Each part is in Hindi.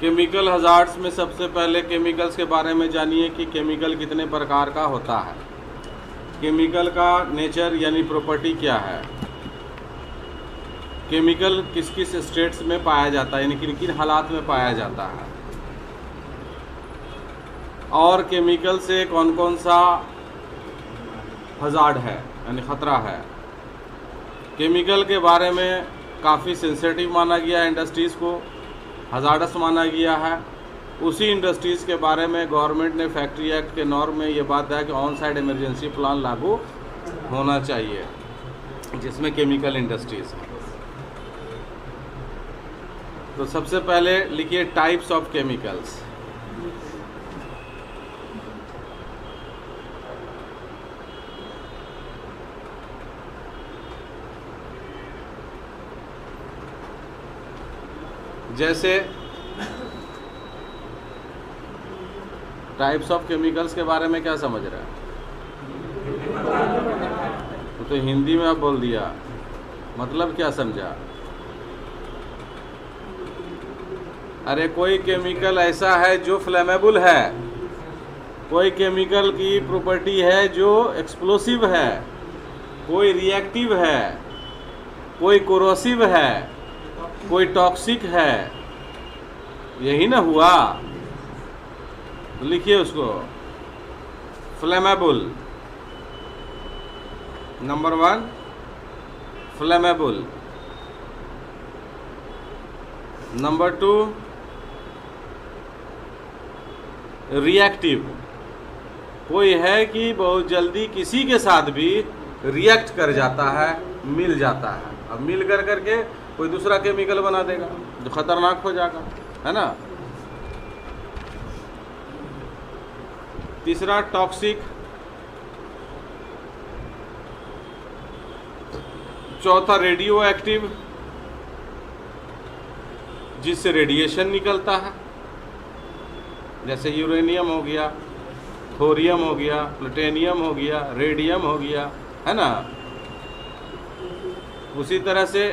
केमिकल हजार्ड्स में सबसे पहले केमिकल्स के बारे में जानिए कि केमिकल कितने प्रकार का होता है। केमिकल का नेचर यानी प्रॉपर्टी क्या है, केमिकल किस किस स्टेट्स में पाया जाता है यानी किन किन हालात में पाया जाता है, और केमिकल से कौन कौन सा हजार्ड है यानी ख़तरा है। केमिकल के बारे में काफ़ी सेंसिटिव माना गया है, इंडस्ट्रीज़ को हजार्डस माना गया है। उसी इंडस्ट्रीज़ के बारे में गवर्नमेंट ने फैक्ट्री एक्ट के नॉर्म में ये बात है कि ऑन साइड इमरजेंसी प्लान लागू होना चाहिए जिसमें केमिकल इंडस्ट्रीज़ है। तो सबसे पहले लिखिए टाइप्स ऑफ केमिकल्स। जैसे टाइप्स ऑफ केमिकल्स के बारे में क्या समझ रहा है? तो हिंदी में आप बोल दिया, मतलब क्या समझा? अरे कोई केमिकल ऐसा है जो फ्लेमेबल है, कोई केमिकल की प्रॉपर्टी है जो एक्सप्लोसिव है, कोई रिएक्टिव है, कोई कोरोसिव है, कोई टॉक्सिक है, यही ना हुआ। तो लिखिए उसको flammable. Number 1 flammable. Number 2 reactive. कोई है कि बहुत जल्दी किसी के साथ भी रिएक्ट कर जाता है, मिल जाता है। अब मिल कर करके कोई दूसरा केमिकल बना देगा जो खतरनाक हो जाएगा, है ना। तीसरा टॉक्सिक। चौथा रेडियो एक्टिव, जिससे रेडिएशन निकलता है, जैसे यूरेनियम हो गया, थोरियम हो गया, प्लूटोनियम हो गया, रेडियम हो गया, है ना। उसी तरह से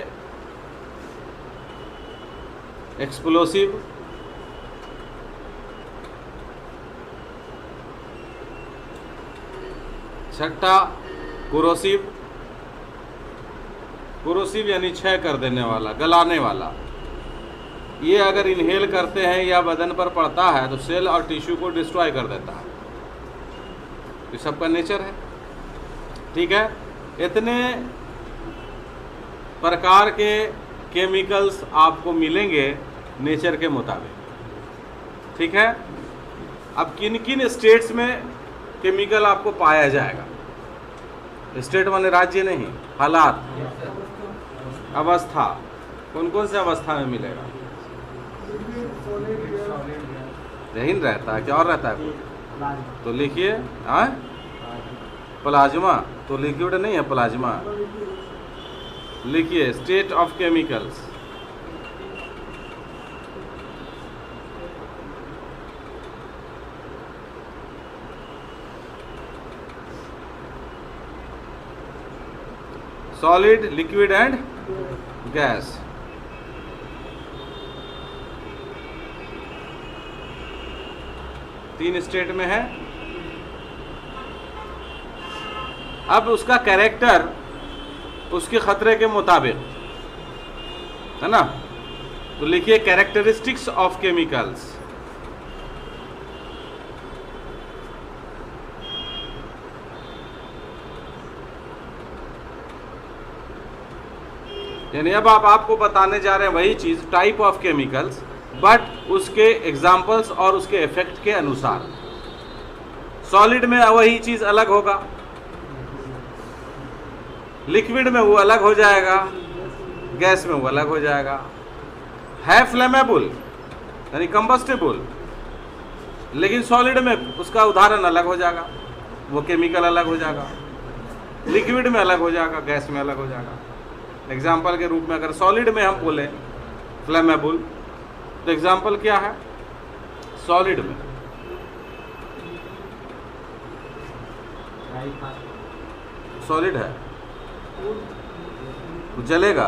एक्सप्लोसिव, छठा कोरोसिव। कोरोसिव यानी क्षय कर देने वाला, गलाने वाला। ये अगर इनहेल करते हैं या बदन पर पड़ता है तो सेल और टिश्यू को डिस्ट्रॉय कर देता है। ये सबका नेचर है, ठीक है। इतने प्रकार के केमिकल्स आपको मिलेंगे नेचर के मुताबिक, ठीक है। अब किन किन स्टेट्स में केमिकल आपको पाया जाएगा? स्टेट माने राज्य नहीं, हालात, अवस्था। कौन कौन से अवस्था में मिलेगा? यही रहता है, क्या और रहता है? तो लिखिए प्लाज्मा। तो लिक्विड नहीं है, प्लाज्मा। लिखिए state of chemicals. Solid, liquid and gas. तीन स्टेट में है। अब उसका कैरेक्टर उसके खतरे के मुताबिक, है ना। तो लिखिए कैरेक्टरिस्टिक्स ऑफ केमिकल्स। यानी अब आपको बताने जा रहे हैं वही चीज, टाइप ऑफ केमिकल्स, बट उसके एग्जाम्पल्स और उसके इफेक्ट के अनुसार। सॉलिड में वही चीज अलग होगा, लिक्विड में वो अलग हो जाएगा, गैस में वो अलग हो जाएगा। है फ्लेमेबल यानी कंबस्टेबल, लेकिन सॉलिड में उसका उदाहरण अलग हो जाएगा, वो केमिकल अलग हो जाएगा, लिक्विड में अलग हो जाएगा, गैस में अलग हो जाएगा। एग्जाम्पल के रूप में अगर सॉलिड में हम बोले फ्लेमेबल, तो एग्जाम्पल क्या है? सॉलिड में सॉलिड है, जलेगा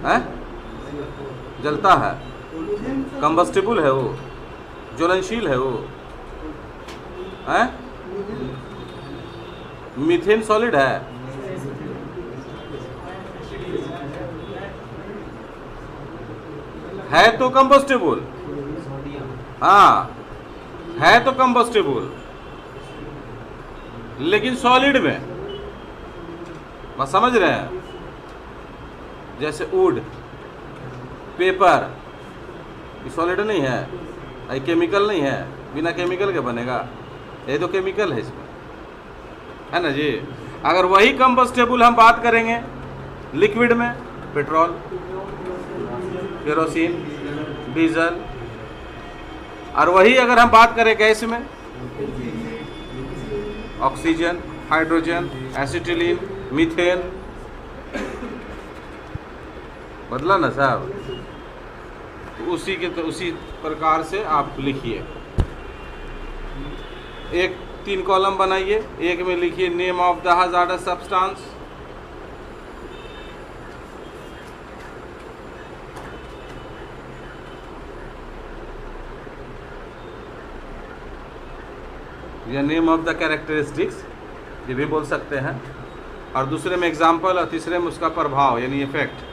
है, जलता है, कंबस्टिबल है वो, ज्वलनशील है वो, है? मीथेन सॉलिड है तो कंबस्टिबल, हाँ है तो कंबस्टिबल, लेकिन सॉलिड में, बस समझ रहे हैं? जैसे वुड, पेपर, ये सॉलिड नहीं है, ये केमिकल नहीं है, बिना केमिकल के बनेगा, ये तो केमिकल है इसमें, है ना जी। अगर वही कंबस्टिबल हम बात करेंगे लिक्विड में, पेट्रोल, केरोसिन, डीजल, और वही अगर हम बात करें गैस में, ऑक्सीजन, हाइड्रोजन, एसिटिलीन, मीथेन, बदला ना साहब? तो उसी प्रकार से आप लिखिए। एक 3 कॉलम बनाइए, एक में लिखिए name of the hazardous substance, या नेम ऑफ द कैरेक्टरिस्टिक्स, ये भी बोल सकते हैं, और दूसरे में एग्जाम्पल, और तीसरे में उसका प्रभाव यानी इफेक्ट।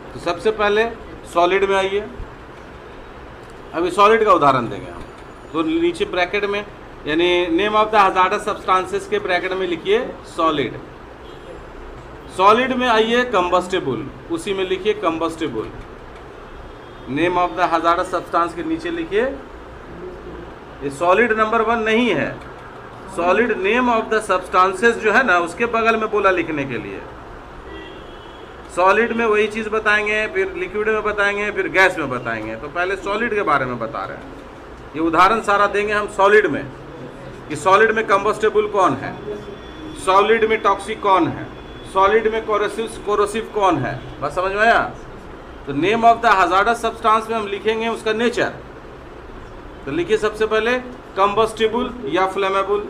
तो सबसे पहले सॉलिड में आइए। अभी सॉलिड का उदाहरण देंगे हम, तो नीचे ब्रैकेट में यानी name of the hazardous substances के ब्रैकेट में लिखिए सॉलिड। सॉलिड में आइए कंबस्टिबल, उसी में लिखिए combustible. Name of the hazardous substance के नीचे लिखिए, ये सॉलिड नंबर 1 नहीं है, solid name of the substances जो है ना उसके बगल में बोला लिखने के लिए। सॉलिड में वही चीज़ बताएंगे, फिर लिक्विड में बताएंगे, फिर गैस में बताएंगे। तो पहले सॉलिड के बारे में बता रहे हैं। ये उदाहरण सारा देंगे हम सॉलिड में, कि सॉलिड में कंबस्टिबल कौन है, सॉलिड में टॉक्सिक कौन है, सॉलिड में कोरोसिव कौन है। बस समझ में आया? तो name of the hazardous substance में हम लिखेंगे उसका नेचर। तो लिखिए सबसे पहले कंबस्टिबल या फ्लेमेबल।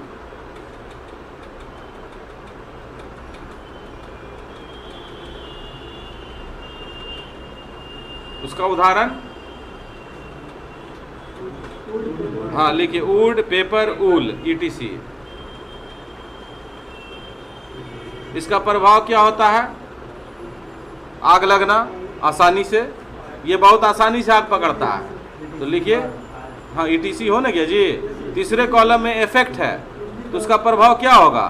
उसका उदाहरण, हाँ लिखिए वुड, पेपर, ऊल, ईटीसी। इसका प्रभाव क्या होता है? आग लगना आसानी से, ये बहुत आसानी से आग पकड़ता है। तो लिखिए, हाँ ईटीसी हो ना क्या जी। तीसरे कॉलम में इफेक्ट है, तो उसका प्रभाव क्या होगा?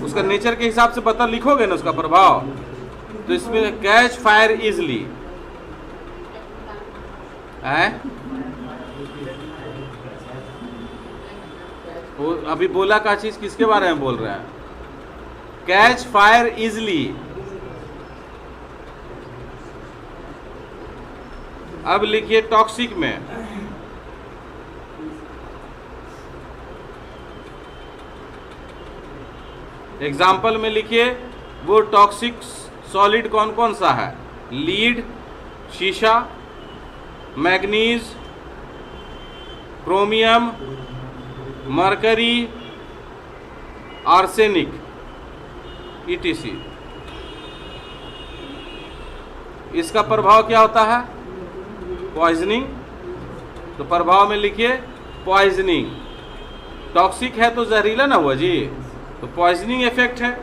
उसका नेचर के हिसाब से पता लिखोगे ना उसका प्रभाव। तो इसमें कैच फायर इजली है। वो अभी बोला का चीज किसके बारे में बोल रहे हैं? Catch fire easily. अब लिखिए टॉक्सिक में, एग्जाम्पल में लिखिए वो टॉक्सिक सॉलिड कौन कौन सा है? लीड, शीशा, manganese, chromium, mercury, arsenic, etc. इसका प्रभाव क्या होता है? पॉइजनिंग। तो प्रभाव में लिखिए पॉइजनिंग। टॉक्सिक है तो जहरीला ना हुआ जी, तो पॉइजनिंग इफेक्ट है।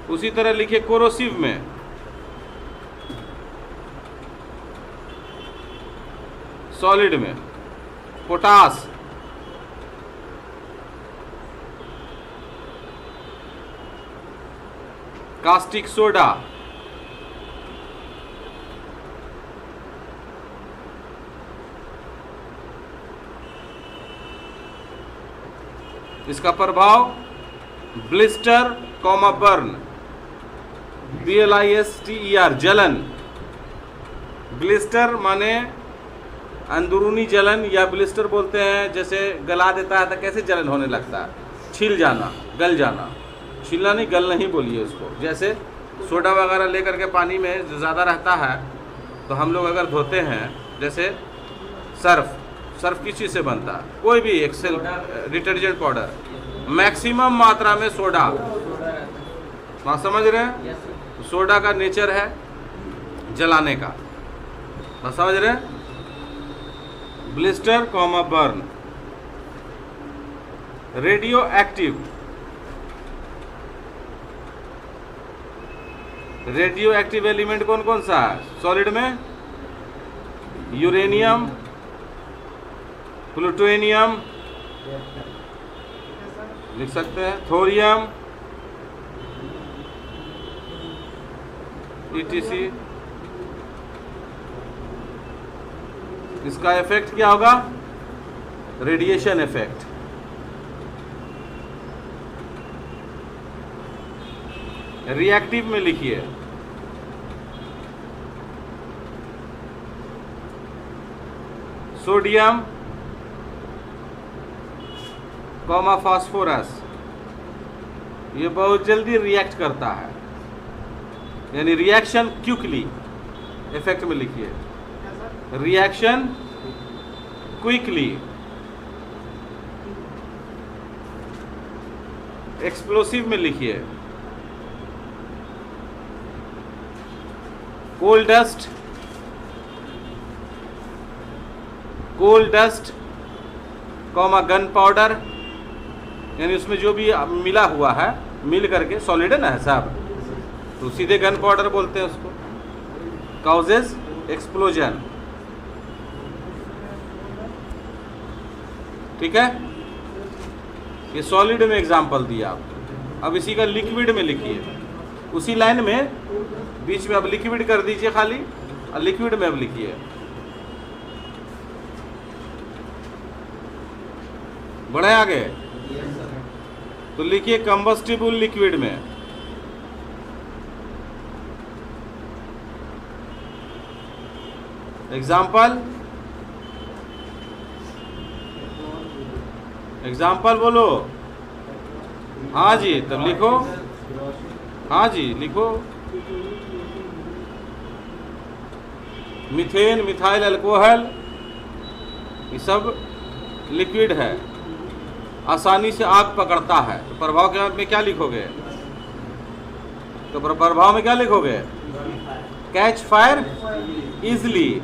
उसी तरह लिखिए कोरोसिव में, सॉलिड में पोटास, कास्टिक सोडा, इसका प्रभाव ब्लिस्टर, बर्न, BLISTER, जलन। ब्लिस्टर माने अंदरूनी जलन, या ब्लिस्टर बोलते हैं जैसे गला देता है तो कैसे जलन होने लगता है? छिल जाना, गल जाना, छिलना नहीं, गलना ही बोलिए उसको। जैसे सोडा वगैरह लेकर के पानी में जो ज़्यादा रहता है तो हम लोग अगर धोते हैं, जैसे सर्फ किस चीज़ से बनता है, कोई भी एक्सेल डिटर्जेंट पाउडर, मैक्सिमम मात्रा में सोडा, बात समझ रहे हैं? सोडा का नेचर है जलाने का, बात समझ रहे हैं? Blister comma burn. Radio active, radio active element कौन कौन सा है सॉलिड में? यूरेनियम, प्लूटोनियम लिख सकते हैं, थोरियम, ETC। इसका इफेक्ट क्या होगा? Radiation effect. रिएक्टिव में लिखिए सोडियम कॉमा फास्फोरस, ये बहुत जल्दी रिएक्ट करता है, यानी रिएक्शन क्विकली। इफेक्ट में लिखिए रिएक्शन क्विकली। एक्सप्लोसिव में लिखिए coal dust comma gunpowder, यानी उसमें जो भी मिला हुआ है, मिल करके सॉलिड है ना साहब, तो सीधे गन पाउडर बोलते हैं उसको। काउजेज एक्सप्लोजन, ठीक है? ये सॉलिड में एग्जांपल दिया आपको। अब इसी का लिक्विड में लिखिए, उसी लाइन में बीच में अब लिक्विड कर दीजिए खाली, और लिक्विड में अब लिखिए बढ़े आगे, तो लिखिए कंबस्टिबल लिक्विड में एग्जाम्पल बोलो। हाँ जी, तब लिखो। हाँ जी लिखो, मीथेन, मिथाइल अल्कोहल, ये सब लिक्विड है, आसानी से आग पकड़ता है। तो प्रभाव के में क्या लिखोगे? तो प्रभाव में क्या लिखोगे? Catch fire easily.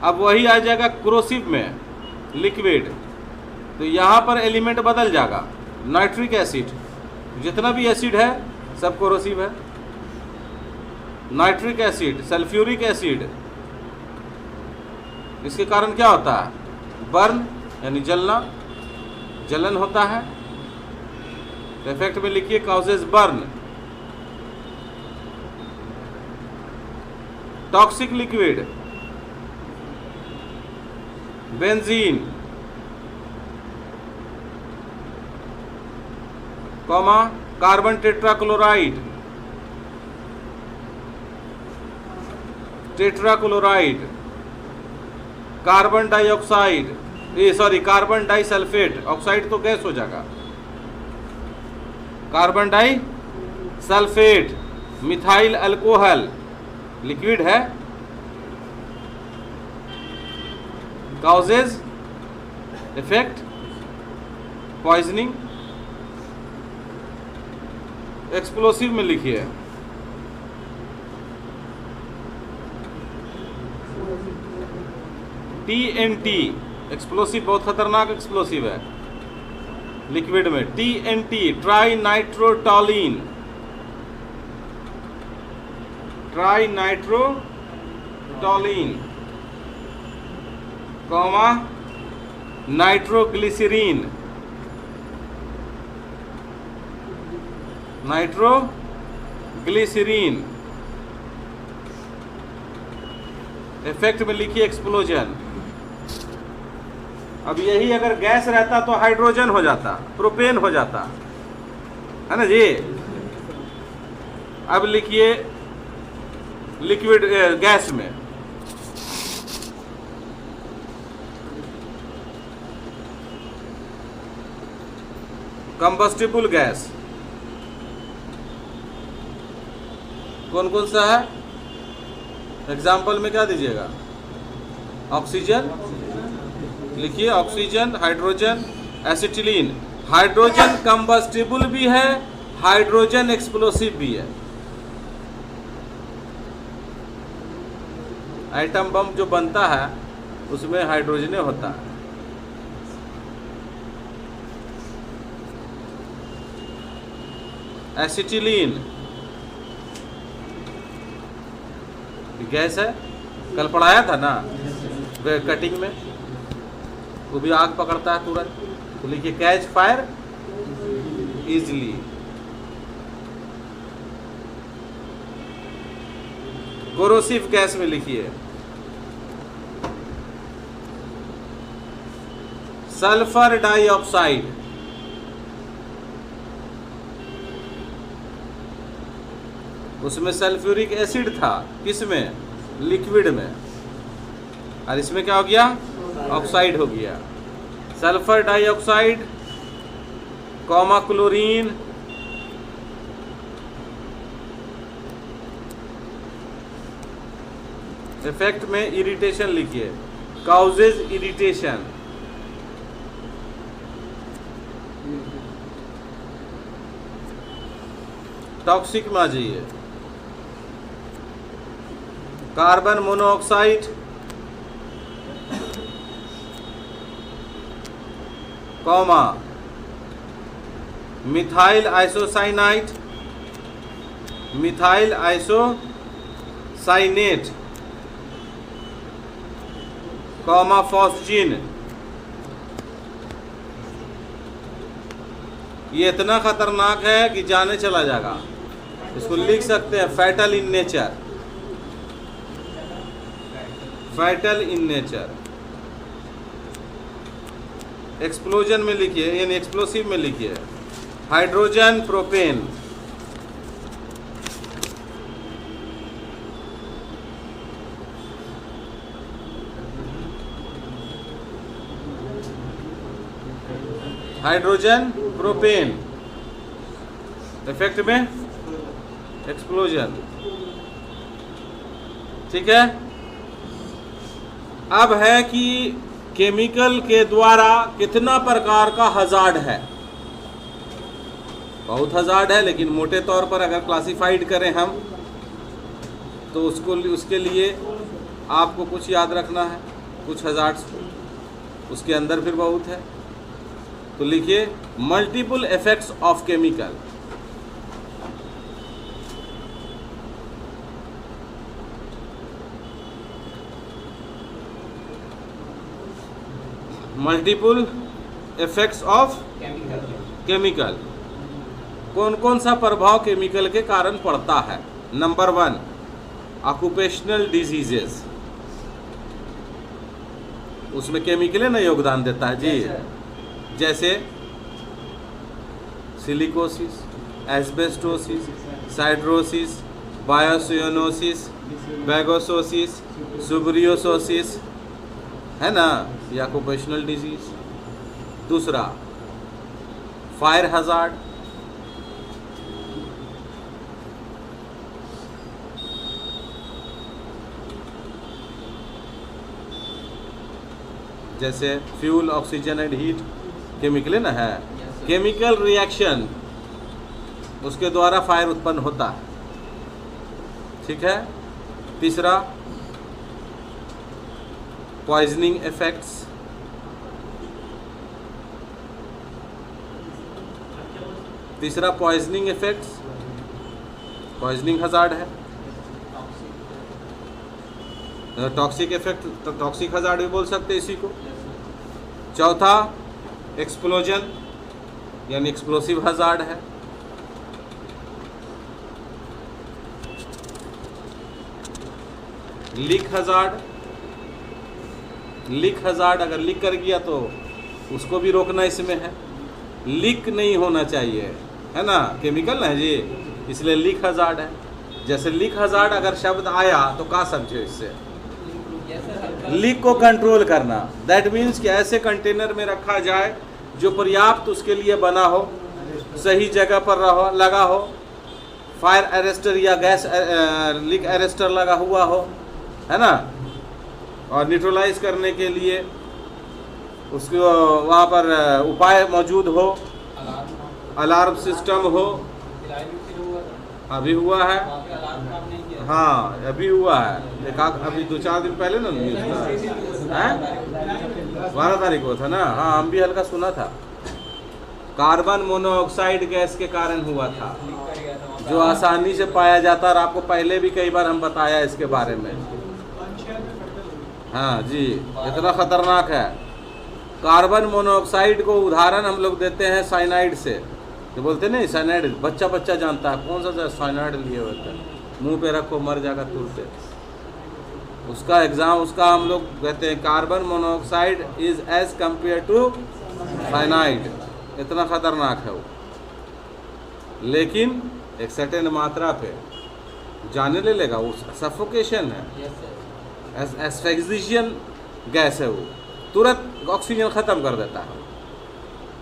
अब वही आ जाएगा क्रोसिव में लिक्विड, तो यहाँ पर एलिमेंट बदल जाएगा। नाइट्रिक एसिड, जितना भी एसिड है सब कोरोसिव है। नाइट्रिक एसिड, सल्फ्यूरिक एसिड, इसके कारण क्या होता है? बर्न, यानी जलना, जलन होता है। इफेक्ट में लिखिए causes burn. Toxic liquid benzene comma carbon tetrachloride, carbon dioxide, carbon disulphate, oxide तो गैस हो जाएगा, carbon disulphate, methyl alcohol liquid है, काउजेज इफेक्ट पॉइजनिंग। एक्सप्लोसिव में लिखिए TNT, एक्सप्लोसिव, बहुत खतरनाक एक्सप्लोसिव है लिक्विड में। TNT, tri nitrotoluene, comma nitroglycerin, effect में लिखिए एक्सप्लोजन। अब यही अगर गैस रहता तो हाइड्रोजन हो जाता, प्रोपेन हो जाता, है ना जी। अब लिखिए लिक्विड गैस में कंबस्टिबल गैस कौन कौन सा है? एग्जाम्पल में क्या दीजिएगा? ऑक्सीजन लिखिए, oxygen, hydrogen, acetylene. Hydrogen combustible भी है, हाइड्रोजन एक्सप्लोसिव भी है। एटम बम जो बनता है उसमें हाइड्रोजन होता है। एसिटिलीन गैस है, कल पढ़ाया था ना कटिंग में, वो भी आग पकड़ता है तुरंत। तो लिखिए catch fire easily. Corrosive gas में लिखिए सल्फर डाइऑक्साइड। उसमें सल्फ्यूरिक एसिड था, किसमें? लिक्विड में, और इसमें क्या हो गया? ऑक्साइड हो गया। Sulphur dioxide, comma chlorine, effect में इरिटेशन लिखिए, काउजेज इरिटेशन। टॉक्सिक में आ जाइए, carbon monoxide, comma methyl isocyanide, methyl isocyanate, comma phosgene. ये इतना खतरनाक है कि जाने चला जाएगा। इसको लिख सकते हैं fatal in nature, fatal in nature. Explosion में लिखिए, यानी एक्सप्लोसिव में लिखिए hydrogen propane, hydrogen propane. Effect में एक्सप्लोजन। ठीक है। अब है कि केमिकल के द्वारा कितना प्रकार का हजार्ड है। बहुत हजार्ड है, लेकिन मोटे तौर पर अगर क्लासिफाइड करें हम तो उसके लिए आपको कुछ याद रखना है, कुछ हजार्ड्स उसके अंदर फिर बहुत है। तो लिखिए multiple effects of chemical. Multiple effects of chemical. कौन कौन सा प्रभाव केमिकल के कारण पड़ता है? नंबर 1 ऑक्यूपेशनल डिजीजेस, उसमें केमिकल ना योगदान देता है जी, जैसे सिलिकोसिस, एस्बेस्टोसिस, साइड्रोसिस, बायोसियोनोसिस, बैगोसोसिस, सुब्रियोसोसिस, है ना, ये ऑक्यूपेशनल डिजीज। दूसरा फायर हजार्ड, जैसे fuel, oxygen and heat, chemical है ना, है केमिकल रिएक्शन, उसके द्वारा फायर उत्पन्न होता है। ठीक है। तीसरा पॉइजनिंग इफेक्ट्स, तीसरा पॉइजनिंग इफेक्ट्स, पॉइजनिंग हजार्ड है। टॉक्सिक इफेक्ट, टॉक्सिक हजार्ड भी बोल सकते हैं इसी को। चौथा एक्सप्लोजन, यानी एक्सप्लोसिव हजार्ड है। लीक हजार्ड, लीक हजार्ड अगर लीक कर गया तो उसको भी रोकना इसमें है। लीक नहीं होना चाहिए, है ना, केमिकल ना है जी, इसलिए लीक हजार्ड है। जैसे लीक हजार्ड अगर शब्द आया तो क्या समझो इससे? लीक को कंट्रोल करना। दैट मीन्स कि ऐसे कंटेनर में रखा जाए जो पर्याप्त उसके लिए बना हो, सही जगह पर लगा हो, फायर अरेस्टर या गैस लीक अरेस्टर लगा हुआ हो, है ना, और न्यूट्रलाइज करने के लिए उसको वहाँ पर उपाय मौजूद हो, अलार्म सिस्टम हो। अभी हुआ है, हाँ अभी हुआ है, अभी 2-4 दिन पहले ना न्यूज़ था, 12 तारीख को था ना, हाँ हम भी हल्का सुना था। कार्बन मोनोऑक्साइड गैस के कारण हुआ था, जो आसानी से पाया जाता है, और आपको पहले भी कई बार हम बताया इसके बारे में। हाँ जी, इतना खतरनाक है। कार्बन मोनोऑक्साइड को उदाहरण हम लोग देते हैं साइनाइड से, जो बोलते नहीं साइनाइड, बच्चा बच्चा जानता है कौन सा साइनाइड लिए होता है, मुंह पे रखो मर जाएगा तुरंत। उसका एग्जाम, उसका हम लोग कहते हैं carbon monoxide is as compare to cyanide, इतना खतरनाक है वो। लेकिन एक सर्टेन मात्रा पे जाने ले लेगा, वो सफोकेशन है, एस्फिक्सिएशन गैस है, वो तुरंत ऑक्सीजन ख़त्म कर देता है।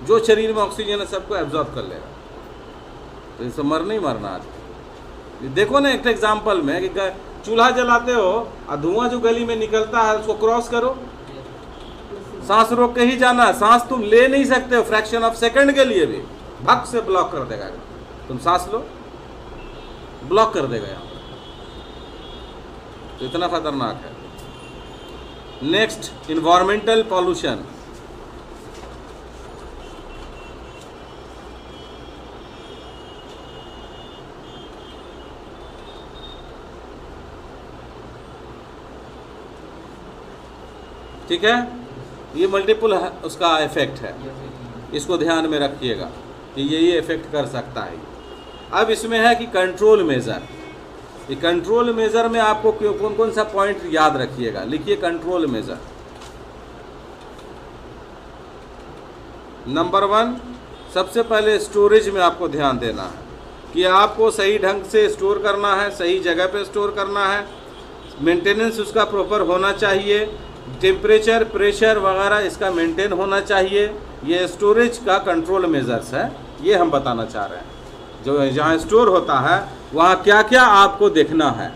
जो शरीर में ऑक्सीजन है सबको एब्जॉर्ब कर लेगा, तो इससे मरना ही मरना आज। देखो ना एक एग्जाम्पल में कि चूल्हा जलाते हो और धुआं जो गली में निकलता है उसको क्रॉस करो, सांस रोक के ही जाना है, सांस तुम ले नहीं सकते हो फ्रैक्शन ऑफ सेकंड के लिए भी, भक से ब्लॉक कर देगा। तुम सांस लो, ब्लॉक कर देगा यहाँ, तो इतना खतरनाक है। Next, environmental pollution. ठीक है, ये मल्टीपल उसका इफेक्ट है, इसको ध्यान में रखिएगा कि ये इफेक्ट कर सकता है। अब इसमें है कि कंट्रोल मेजर। ये कंट्रोल मेजर में आपको कौन कौन सा पॉइंट याद रखिएगा, लिखिए कंट्रोल मेजर। नंबर 1, सबसे पहले स्टोरेज में आपको ध्यान देना है कि आपको सही ढंग से स्टोर करना है, सही जगह पे स्टोर करना है, मेंटेनेंस उसका प्रॉपर होना चाहिए, टेम्परेचर प्रेशर वगैरह इसका मेंटेन होना चाहिए। ये स्टोरेज का कंट्रोल मेजर्स है, ये हम बताना चाह रहे हैं। जो जहाँ स्टोर होता है वहाँ क्या क्या आपको देखना है,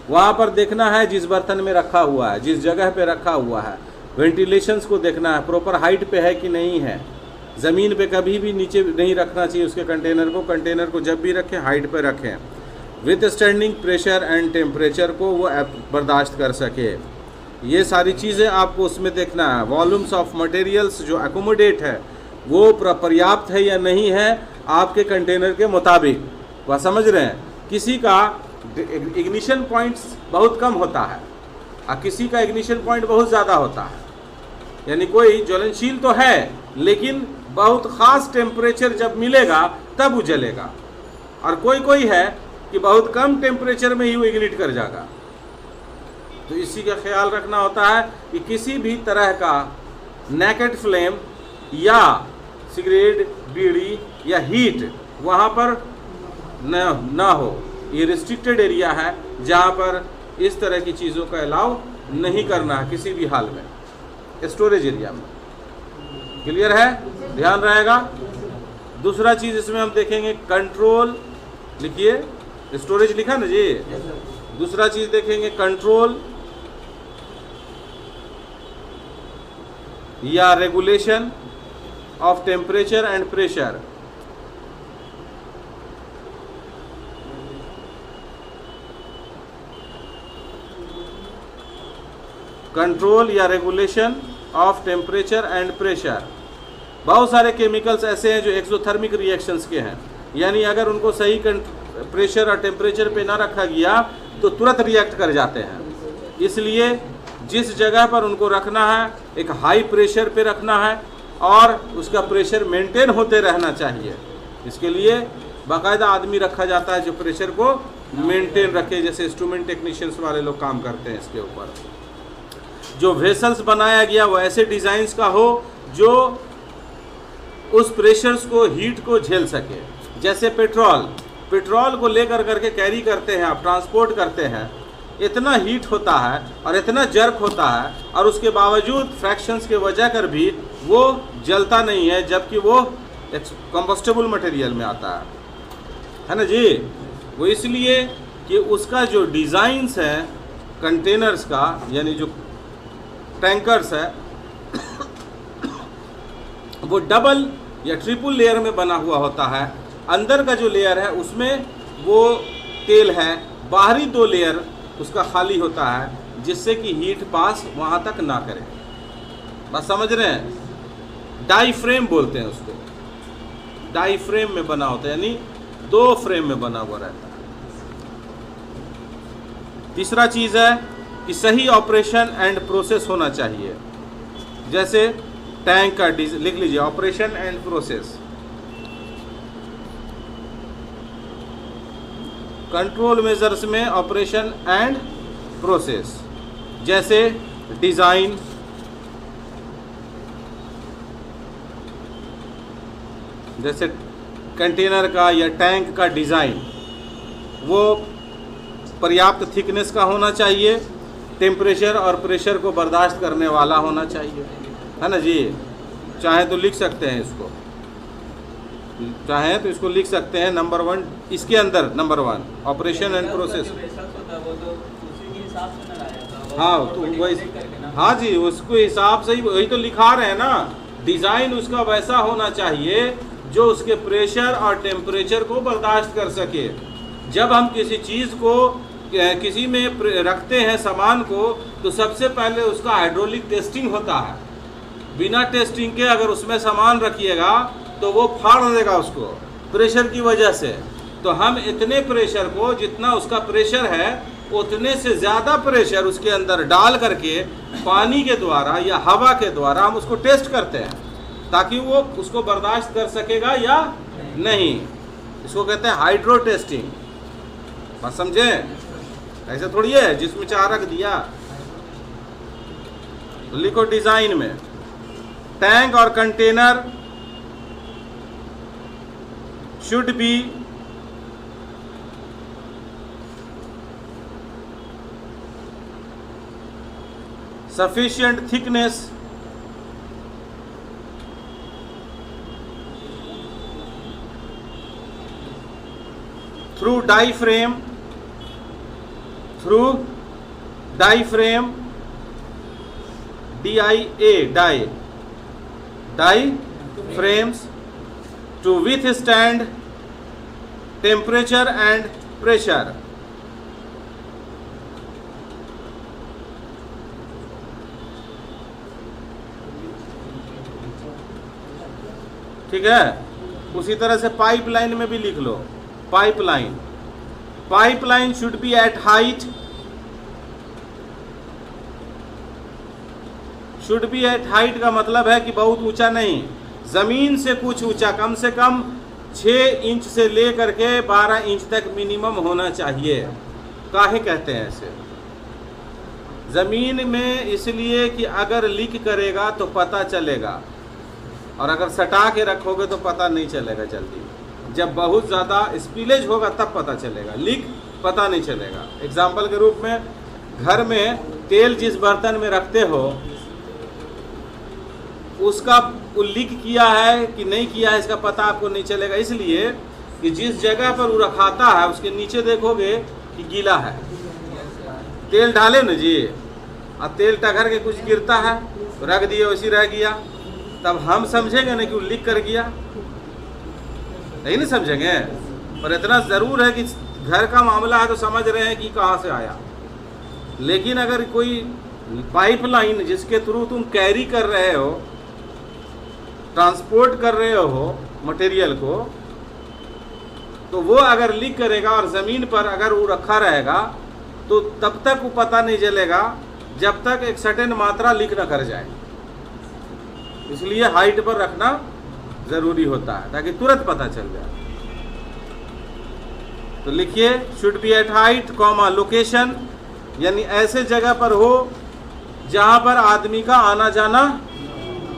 वहाँ पर देखना है जिस बर्तन में रखा हुआ है, जिस जगह पे रखा हुआ है, वेंटिलेशंस को देखना है, प्रॉपर हाइट पे है कि नहीं है, ज़मीन पे कभी भी नीचे नहीं रखना चाहिए उसके कंटेनर को जब भी रखें हाइट पे रखें, with standing pressure and temperature को वो बर्दाश्त कर सके। ये सारी चीज़ें आपको उसमें देखना है। वॉल्यूम्स ऑफ मटेरियल्स जो एकोमोडेट है वो पर्याप्त है या नहीं है आपके कंटेनर के मुताबिक, वह समझ रहे हैं। किसी का इग्निशन पॉइंट्स बहुत कम होता है और किसी का इग्निशन पॉइंट बहुत ज़्यादा होता है, यानी कोई ज्वलनशील तो है लेकिन बहुत ख़ास टेम्परेचर जब मिलेगा तब वो जलेगा, और कोई है कि बहुत कम टेम्परेचर में ही वो इग्निट कर जाएगा। तो इसी का ख्याल रखना होता है कि किसी भी तरह का नेकेड फ्लेम या सिगरेट, बीड़ी या हीट वहाँ पर न हो। ये रिस्ट्रिक्टेड एरिया है जहाँ पर इस तरह की चीज़ों का अलाउ नहीं करना है किसी भी हाल में, स्टोरेज एरिया में। क्लियर है, ध्यान रहेगा। दूसरा चीज़ इसमें हम देखेंगे कंट्रोल, लिखिए स्टोरेज लिखा ना जी। दूसरा चीज़ देखेंगे कंट्रोल या regulation of temperature and pressure. Control या regulation of temperature and pressure. बहुत सारे केमिकल्स ऐसे हैं जो एक्सोथर्मिक रिएक्शंस के हैं, यानी अगर उनको सही प्रेशर और टेम्परेचर पे ना रखा गया तो तुरंत रिएक्ट कर जाते हैं। इसलिए जिस जगह पर उनको रखना है एक हाई प्रेशर पे रखना है और उसका प्रेशर मेंटेन होते रहना चाहिए। इसके लिए बाकायदा आदमी रखा जाता है जो प्रेशर को मेंटेन रखे, जैसे इंस्ट्रूमेंट टेक्नीशियंस वाले लोग काम करते हैं इसके ऊपर। जो वेसल्स बनाया गया वो ऐसे डिज़ाइंस का हो जो उस प्रेशर्स को, हीट को झेल सके। जैसे पेट्रोल को लेकर करके कैरी करते हैं आप, ट्रांसपोर्ट करते हैं, इतना हीट होता है और इतना जर्क होता है और उसके बावजूद फ्रैक्शंस के वजह कर भी वो जलता नहीं है, जबकि वो कंबस्टेबल मटेरियल में आता है ना जी। वो इसलिए कि उसका जो डिज़ाइंस है कंटेनर्स का, यानी जो टैंकर्स है वो डबल या ट्रिपल लेयर में बना हुआ होता है। अंदर का जो लेयर है उसमें वो तेल है, बाहरी 2 लेयर उसका खाली होता है, जिससे कि हीट पास वहाँ तक ना करे। बात समझ रहे हैं? डाई फ्रेम बोलते हैं उसको, डाई फ्रेम में बना होता है, यानी 2 फ्रेम में बना हुआ रहता है। तीसरा चीज़ है कि सही ऑपरेशन एंड प्रोसेस होना चाहिए। जैसे टैंक का लिख लीजिए, operation and process, control measures में ऑपरेशन एंड प्रोसेस, जैसे डिज़ाइन, जैसे कंटेनर का या टैंक का डिज़ाइन वो पर्याप्त थिकनेस का होना चाहिए, टेम्परेचर और प्रेशर को बर्दाश्त करने वाला होना चाहिए, है ना जी। चाहे तो लिख सकते हैं इसको, चाहे तो इसको लिख सकते हैं नंबर 1 इसके अंदर, नंबर 1 ऑपरेशन एंड प्रोसेस। हाँ तो वही, हाँ जी उसको हिसाब से ही वही तो लिखा रहे हैं ना। डिज़ाइन उसका वैसा होना चाहिए जो उसके प्रेशर और टेम्परेचर को बर्दाश्त कर सके। जब हम किसी चीज़ को किसी में रखते हैं सामान को, तो सबसे पहले उसका हाइड्रोलिक टेस्टिंग होता है। बिना टेस्टिंग के अगर उसमें सामान रखिएगा तो वो फाड़ देगा उसको प्रेशर की वजह से। तो हम इतने प्रेशर को, जितना उसका प्रेशर है उतने से ज़्यादा प्रेशर उसके अंदर डाल करके पानी के द्वारा या हवा के द्वारा हम उसको टेस्ट करते हैं, ताकि वो उसको बर्दाश्त कर सकेगा या नहीं। इसको कहते हैं हाइड्रो टेस्टिंग। बात समझे? ऐसे थोड़ी है जिसमें चाह रख दिया। लिखो डिज़ाइन में, टैंक और container should be sufficient thickness through diaphragm diaphragms to withstand temperature and pressure। ठीक है। उसी तरह से पाइपलाइन में भी लिख लो, pipeline should be at height, का मतलब है कि बहुत ऊंचा नहीं, ज़मीन से कुछ ऊंचा, कम से कम 6 इंच से लेकर के 12 इंच तक मिनिमम होना चाहिए। काहे कहते हैं ऐसे? ज़मीन में इसलिए कि अगर लीक करेगा तो पता चलेगा, और अगर सटा के रखोगे तो पता नहीं चलेगा जल्दी। जब बहुत ज़्यादा स्पिलेज होगा तब पता चलेगा, लीक पता नहीं चलेगा। एग्जाम्पल के रूप में, घर में तेल जिस बर्तन में रखते हो उसका लीक किया है कि नहीं किया है इसका पता आपको नहीं चलेगा, इसलिए कि जिस जगह पर वो रखाता है उसके नीचे देखोगे कि गीला है। तेल डाले ना जी, और तेल टघर के कुछ गिरता है, रख दिए वैसी रह गया, तब हम समझेंगे ना कि वो लीक कर गया, नहीं समझेंगे। पर इतना ज़रूर है कि घर का मामला है तो समझ रहे हैं कि कहाँ से आया। लेकिन अगर कोई पाइपलाइन जिसके थ्रू तुम कैरी कर रहे हो, ट्रांसपोर्ट कर रहे हो मटेरियल को, तो वो अगर लीक करेगा और ज़मीन पर अगर वो रखा रहेगा तो तब तक वो पता नहीं चलेगा जब तक एक सर्टेन मात्रा लीक न कर जाए। इसलिए हाइट पर रखना ज़रूरी होता है ताकि तुरंत पता चल जाए। तो लिखिए should be at height comma location, यानी ऐसे जगह पर हो जहाँ पर आदमी का आना जाना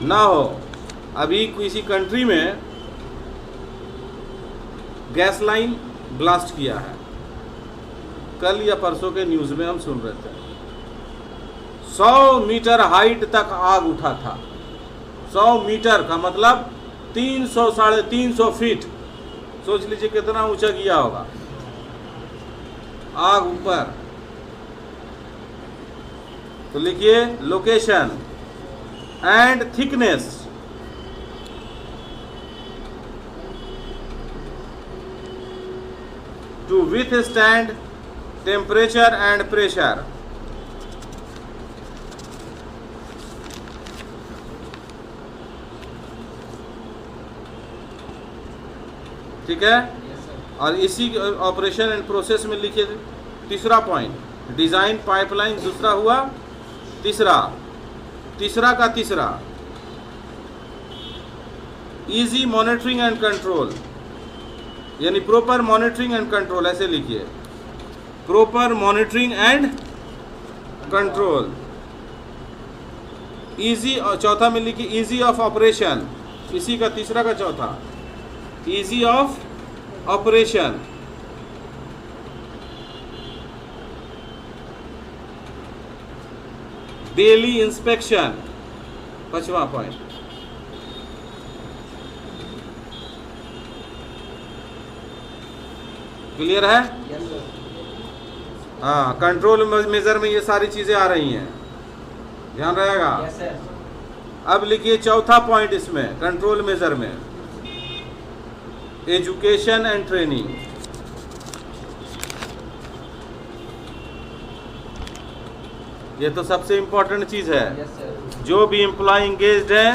ना हो। अभी किसी कंट्री में गैस लाइन ब्लास्ट किया है, कल या परसों के न्यूज़ में हम सुन रहे थे। 100 मीटर हाइट तक आग उठा था। 100 मीटर का मतलब 300 साढ़े 300 फीट, सोच लीजिए कितना ऊंचा किया होगा, आग ऊपर। तो लिखिए location and thickness to withstand temperature and pressure. ठीक है, और इसी ऑपरेशन एंड प्रोसेस में लिखिए तीसरा पॉइंट डिजाइन पाइपलाइन, दूसरा हुआ तीसरा का तीसरा इजी मॉनिटरिंग एंड कंट्रोल, यानी प्रॉपर मॉनिटरिंग एंड कंट्रोल, ऐसे लिखिए proper monitoring and control. Easy, चौथा में लिखिए इजी ऑफ ऑपरेशन, इसी का तीसरा का चौथा easy of operation. Daily inspection, पांचवा पॉइंट। क्लियर है? हाँ, कंट्रोल मेजर में ये सारी चीजें आ रही हैं, ध्यान रहेगा। अब लिखिए चौथा पॉइंट इसमें कंट्रोल मेजर में एजुकेशन एंड ट्रेनिंग। ये तो सबसे इंपॉर्टेंट चीज है। जो भी एम्प्लॉय इंगेज्ड है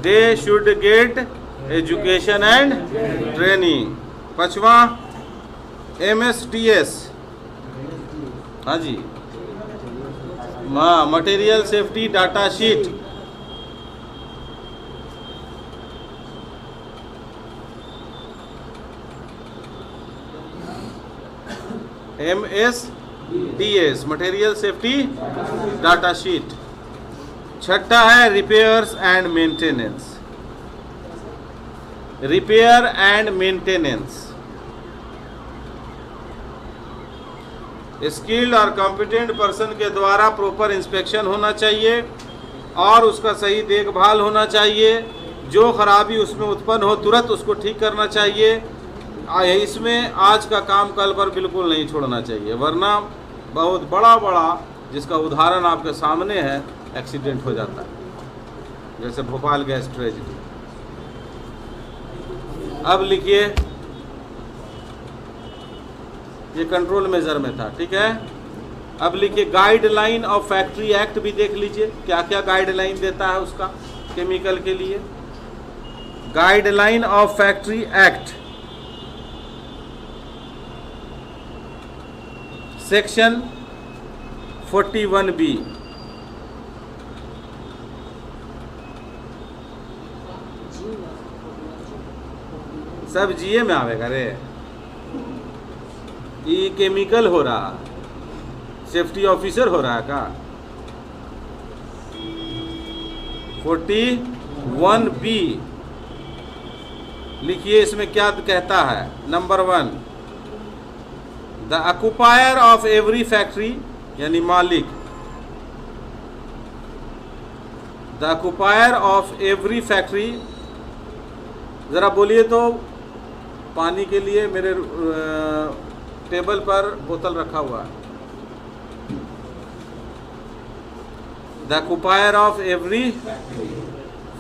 they should get education and training. पांचवा MSDS, हाँ जी, material safety data sheet. MSDS material safety data sheet. छठा है repairs and maintenance, repair and maintenance. Skilled और कॉम्पिटेंट पर्सन के द्वारा प्रॉपर इंस्पेक्शन होना चाहिए और उसका सही देखभाल होना चाहिए। जो खराबी उसमें उत्पन्न हो तुरंत उसको ठीक करना चाहिए। इसमें आज का काम कल पर बिल्कुल नहीं छोड़ना चाहिए, वरना बहुत बड़ा जिसका उदाहरण आपके सामने है एक्सीडेंट हो जाता है, जैसे भोपाल गैस ट्रेजेडी। अब लिखिए, ये कंट्रोल मेजर में था, ठीक है। अब लिखिए गाइडलाइन ऑफ फैक्ट्री एक्ट भी देख लीजिए, क्या क्या गाइडलाइन देता है उसका केमिकल के लिए। Guideline of factory act section 41B। सब जीए में आवेगा रे, ये केमिकल हो रहा, सेफ्टी ऑफिसर हो रहा है का। 41B लिखिए, इसमें क्या कहता है। Number 1, the occupier of every factory, यानी मालिक, the occupier of every factory. जरा बोलिए तो, पानी के लिए मेरे टेबल पर बोतल रखा हुआ है। The occupier of every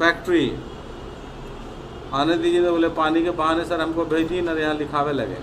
factory. आने दीजिए तो बोले पानी के बहाने सर हमको भेजिए ना, यहाँ लिखावे लगे।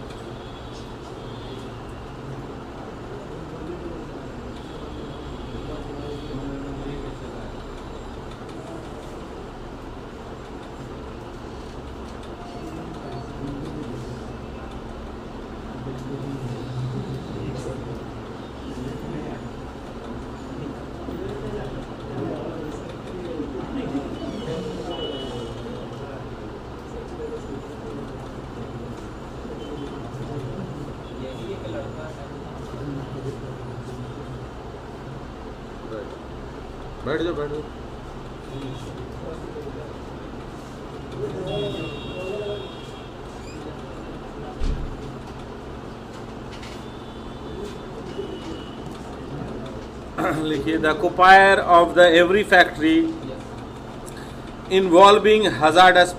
बैठ जाओ बैठ जाओ। लिखिए the occupier of the every factory involving hazardous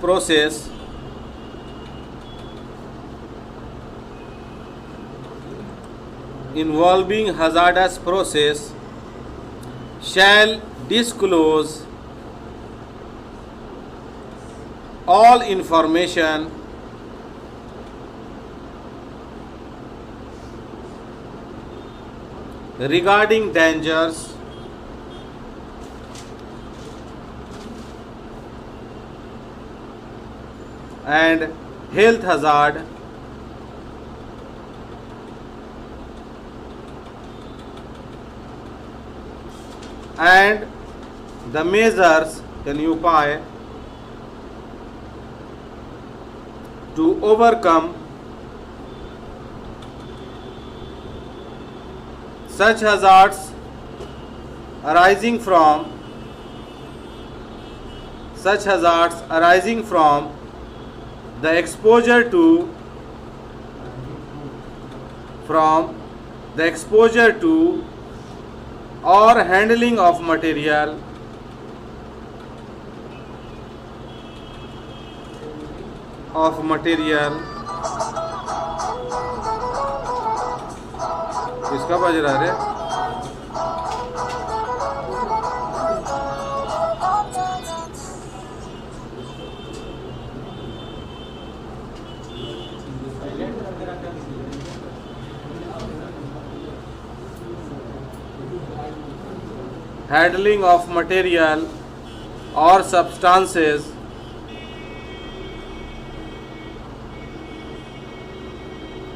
process shall disclose all information regarding dangers and health hazard and the measures यानी उपाय to overcome such hazards arising from the exposure to or handling of material किसका बज रहा है? Handling of material or substances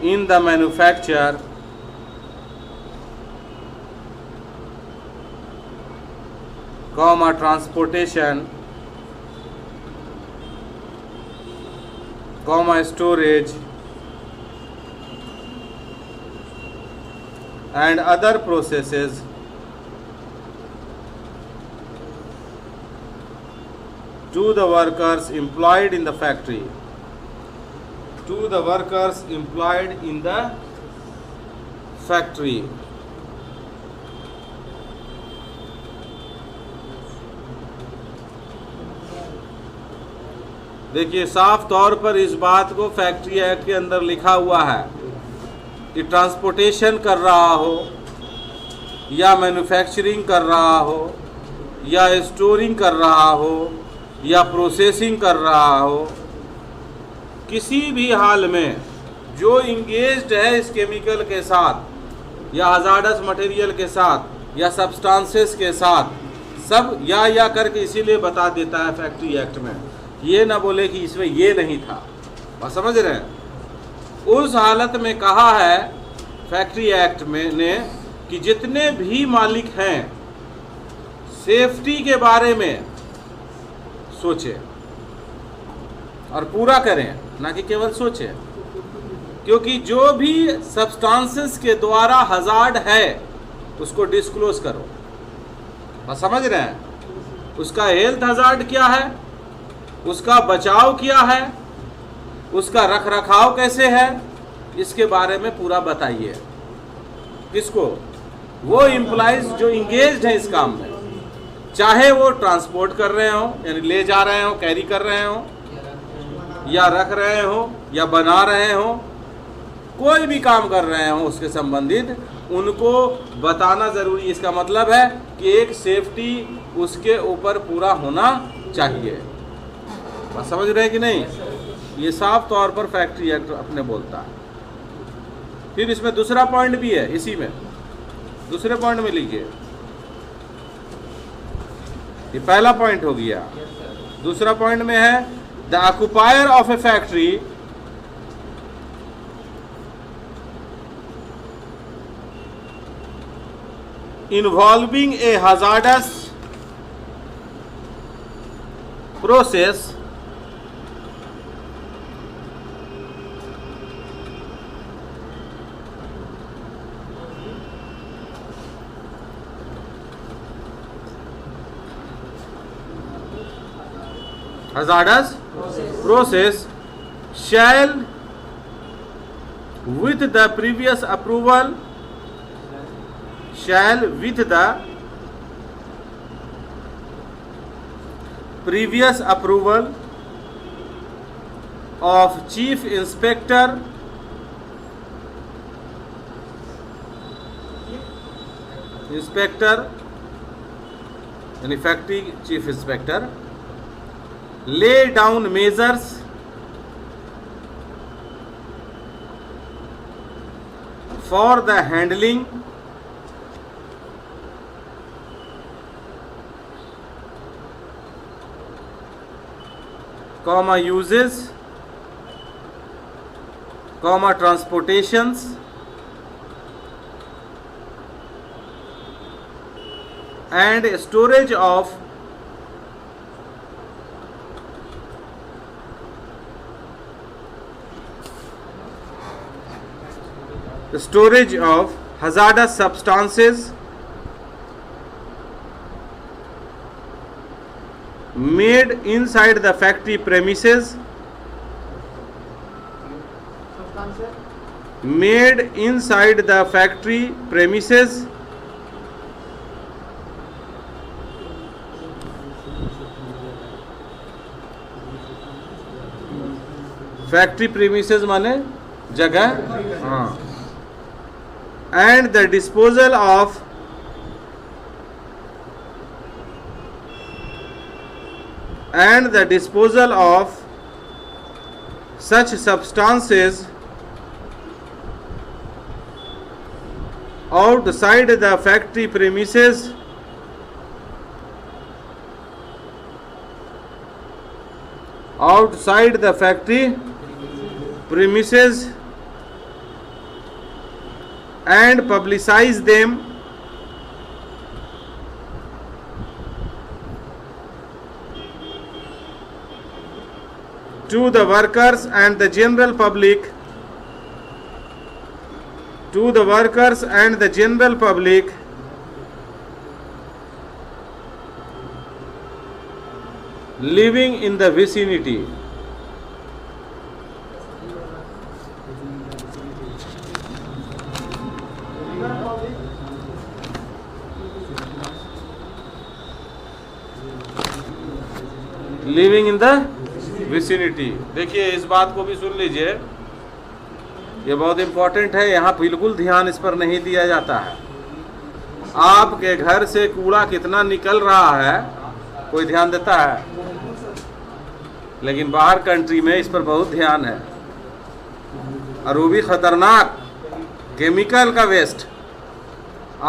in the manufacture transportation, storage and other processes to the workers employed in the factory. देखिए, साफ तौर पर इस बात को फैक्ट्री एक्ट के अंदर लिखा हुआ है कि ट्रांसपोर्टेशन कर रहा हो या मैन्युफैक्चरिंग कर रहा हो या स्टोरिंग कर रहा हो या प्रोसेसिंग कर रहा हो, किसी भी हाल में जो इंगेज्ड है इस केमिकल के साथ या हजार्डस मटेरियल के साथ या सब्सटेंसेस के साथ, सब या करके इसीलिए बता देता है फैक्ट्री एक्ट में। ये ना बोले कि इसमें ये नहीं था, आप समझ रहे हैं। उस हालत में कहा है फैक्ट्री एक्ट में ने कि जितने भी मालिक हैं सेफ्टी के बारे में सोचें और पूरा करें, ना कि केवल सोचें, क्योंकि जो भी सब्सटेंसेस के द्वारा हजार्ड है उसको डिस्क्लोज करो। आप समझ रहे हैं। उसका हेल्थ हजार्ड क्या है, उसका बचाव क्या है, उसका रख रखाव कैसे है, इसके बारे में पूरा बताइए। किसको? वो एम्प्लॉइज जो इंगेज्ड हैं इस काम में, चाहे वो ट्रांसपोर्ट कर रहे हो यानी ले जा रहे हो, कैरी कर रहे हो, या रख रहे हो या बना रहे हो, कोई भी काम कर रहे हो उसके संबंधित उनको बताना ज़रूरी। इसका मतलब है कि एक सेफ्टी उसके ऊपर पूरा होना चाहिए। बात समझ रहे हैं कि नहीं? ये साफ तौर पर फैक्ट्री एक्ट अपने बोलता है। फिर इसमें दूसरा पॉइंट भी है, इसी में दूसरे पॉइंट में लिखिए। ये पहला पॉइंट हो गया। दूसरा पॉइंट में है the occupier of a factory involving a hazardous process shall with the previous approval previous approval of chief inspector यानी factory chief inspector lay down measures for the handling uses, transportations and storage of hazardous substances made inside the factory premises, factory premises माने जगह, हाँ, and the disposal of such substances outside the factory premises and publicize them to the workers and the general public living in the vicinity. Living in the vicinity. देखिए इस बात को भी सुन लीजिए, ये बहुत इंपॉर्टेंट है, यहाँ बिल्कुल ध्यान इस पर नहीं दिया जाता है। आपके घर से कूड़ा कितना निकल रहा है कोई ध्यान देता है? लेकिन बाहर कंट्री में इस पर बहुत ध्यान है, और वो भी खतरनाक केमिकल का वेस्ट।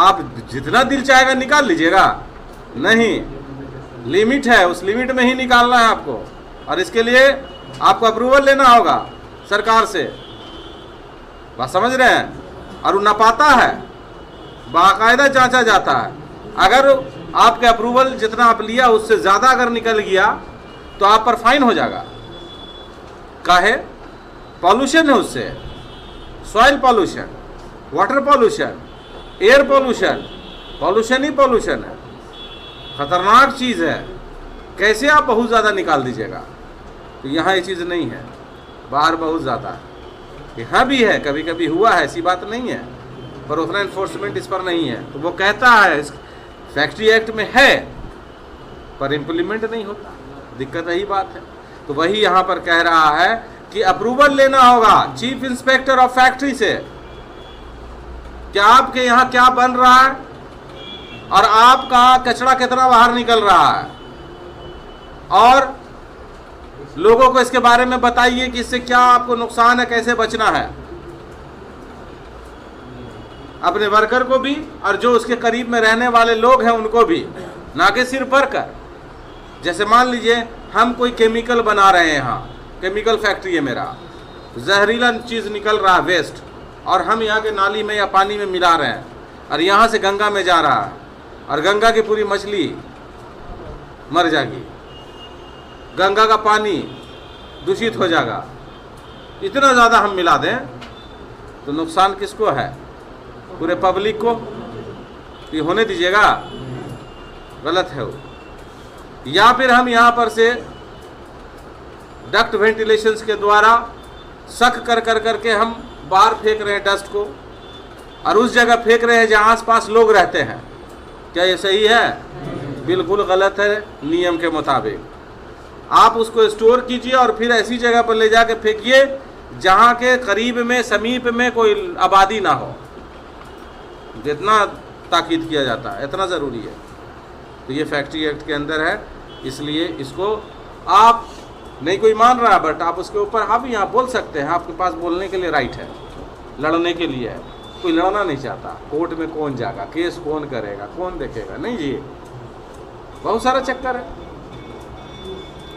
आप जितना दिल चाहेगा निकाल लीजिएगा, नहीं, लिमिट है, उस लिमिट में ही निकालना है आपको, और इसके लिए आपको अप्रूवल लेना होगा सरकार से। बात समझ रहे हैं? और वो नपाता है, बाकायदा जांचा जाता है। अगर आपके अप्रूवल जितना आप लिया उससे ज़्यादा अगर निकल गया तो आप पर फाइन हो जाएगा। काहे? पॉल्यूशन है उससे, soil pollution, water pollution, air pollution, pollution ही पॉल्यूशन है, खतरनाक चीज़ है। कैसे आप बहुत ज़्यादा निकाल दीजिएगा? तो यहाँ ये चीज़ नहीं है, बाहर बहुत ज़्यादा है, यहाँ भी है, कभी कभी हुआ है, ऐसी बात नहीं है, पर उतना इन्फोर्समेंट इस पर नहीं है। तो वो कहता है इस फैक्ट्री एक्ट में है, पर इम्प्लीमेंट नहीं होता, दिक्कत यही बात है। तो वही यहाँ पर कह रहा है कि अप्रूवल लेना होगा चीफ इंस्पेक्टर ऑफ फैक्ट्री से, क्या आपके यहाँ क्या बन रहा है और आपका कचरा कितना बाहर निकल रहा है, और लोगों को इसके बारे में बताइए कि इससे क्या आपको नुकसान है, कैसे बचना है, अपने वर्कर को भी और जो उसके करीब में रहने वाले लोग हैं उनको भी, ना कि सिर्फ वर्कर। जैसे मान लीजिए हम कोई केमिकल बना रहे हैं, यहाँ केमिकल फैक्ट्री है मेरा, जहरीला चीज़ निकल रहा है वेस्ट, और हम यहाँ के नाली में या पानी में मिला रहे हैं, और यहाँ से गंगा में जा रहा है, और गंगा की पूरी मछली मर जाएगी, गंगा का पानी दूषित हो जाएगा। इतना ज़्यादा हम मिला दें तो नुकसान किसको है? पूरे पब्लिक को। ये होने दीजिएगा, गलत है वो। या फिर हम यहाँ पर से डक्ट वेंटिलेशंस के द्वारा सक कर कर करके हम बाहर फेंक रहे हैं डस्ट को, और उस जगह फेंक रहे हैं जहाँ आसपास लोग रहते हैं। क्या ये सही है? बिल्कुल गलत है नियम के मुताबिक। आप उसको स्टोर कीजिए और फिर ऐसी जगह पर ले जाके फेंकिए जहाँ के करीब में समीप में कोई आबादी ना हो। जितना ताकीद किया जाता है इतना ज़रूरी है। तो ये फैक्ट्री एक्ट के अंदर है, इसलिए इसको आप नहीं कोई मान रहा बट आप उसके ऊपर हाँ भी यहाँ बोल सकते हैं, आपके पास बोलने के लिए राइट है, लड़ने के लिए है। कोई लड़ना नहीं चाहता, कोर्ट में कौन जाएगा, केस कौन करेगा, कौन देखेगा, नहीं जी, बहुत सारा चक्कर है।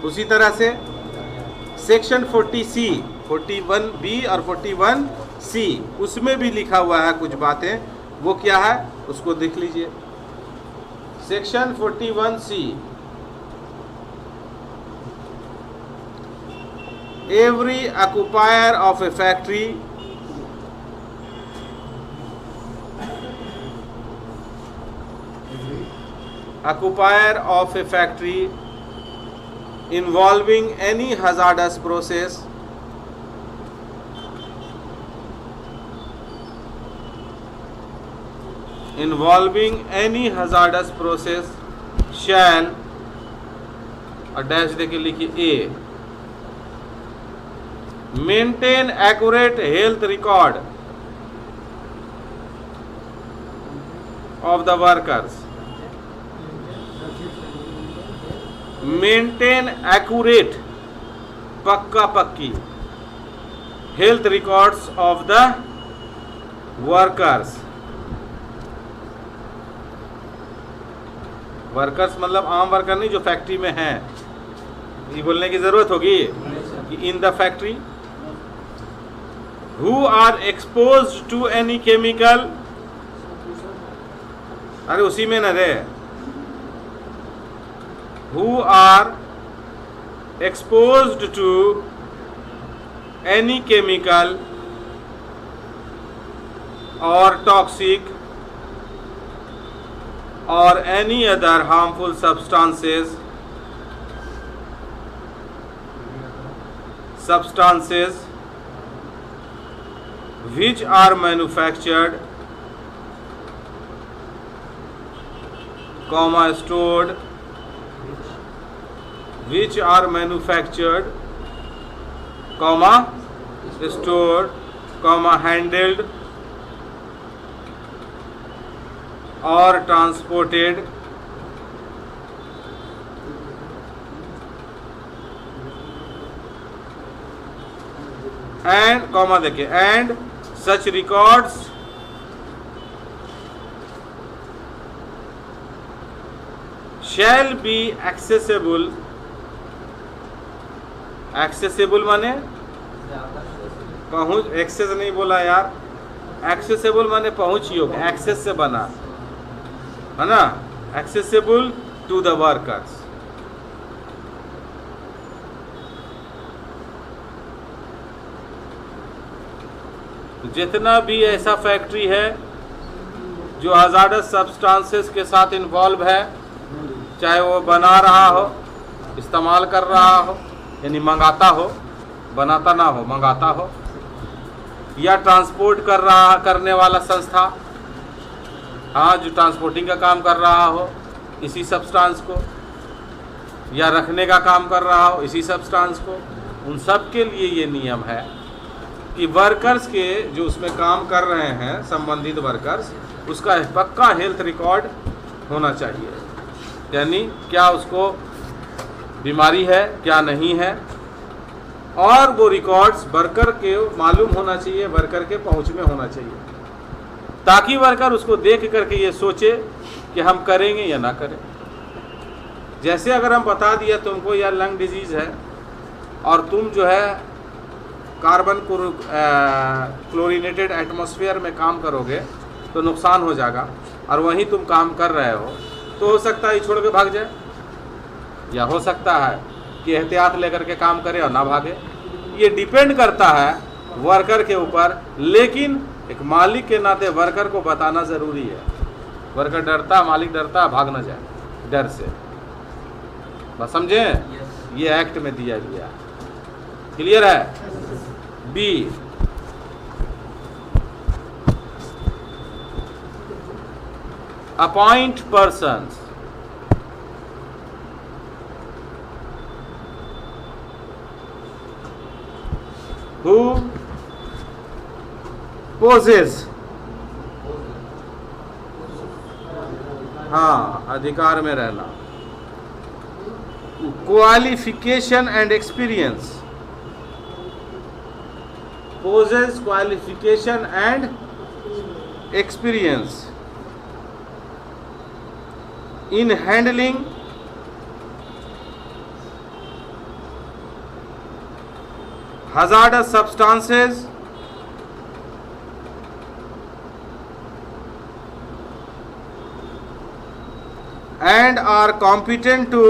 उसी तरह से सेक्शन 40C, 41B और 41C उसमें भी लिखा हुआ है कुछ बातें, वो क्या है उसको देख लीजिए। Section 41C, every occupier of a factory involving any hazardous process shall, और डैश देके लिखिए A, maintain accurate health record of the workers, maintain accurate पक्का पक्की health records of the workers. Workers मतलब आम वर्कर नहीं, जो फैक्ट्री में हैं, ये बोलने की जरूरत होगी कि in the factory who are exposed to any chemical, अरे उसी में न रे, who are exposed to any chemical or toxic or any other harmful substances which are manufactured, stored, which are manufactured, stored, handled or transported and देखिए and such records shall be accessible माने पहुंच, एक्सेस नहीं बोला यार, एक्सेसिबल माने पहुंच योग्य, एक्सेस से बना है ना, एक्सेसिबल टू द वर्कर्स। जितना भी ऐसा फैक्ट्री है जो हजार्डस सब्सटेंसेस के साथ इन्वॉल्व है, चाहे वो बना रहा हो, इस्तेमाल कर रहा हो, यानी मंगाता हो, बनाता ना हो, मंगाता हो, या ट्रांसपोर्ट करने वाला संस्था, हाँ, जो ट्रांसपोर्टिंग का काम कर रहा हो इसी सब्सटेंस को, या रखने का काम कर रहा हो इसी सब्सटेंस को, उन सब के लिए ये नियम है कि वर्कर्स के जो उसमें काम कर रहे हैं, संबंधित वर्कर्स, उसका पक्का हेल्थ रिकॉर्ड होना चाहिए, यानी क्या उसको बीमारी है क्या नहीं है, और वो रिकॉर्ड्स वर्कर के मालूम होना चाहिए, वर्कर के पहुंच में होना चाहिए, ताकि वर्कर उसको देख करके ये सोचे कि हम करेंगे या ना करें। जैसे अगर हम बता दिया तुमको यार लंग डिजीज है और तुम जो है कार्बन क्लोरीनेटेड एटमॉस्फेयर में काम करोगे तो नुकसान हो जाएगा, और वहीं तुम काम कर रहे हो, तो हो सकता है छोड़ के भाग जाए, या हो सकता है कि एहतियात लेकर के काम करे और ना भागे। ये डिपेंड करता है वर्कर के ऊपर, लेकिन एक मालिक के नाते वर्कर को बताना ज़रूरी है। वर्कर डरता, मालिक डरता, भाग ना जाए डर से, बस समझे, ये एक्ट में दिया गया। क्लियर है? B, appoint persons who possess, हाँ, अधिकार में रहना, qualification and experience, possess qualification and experience in handling hazardous substances and are competent to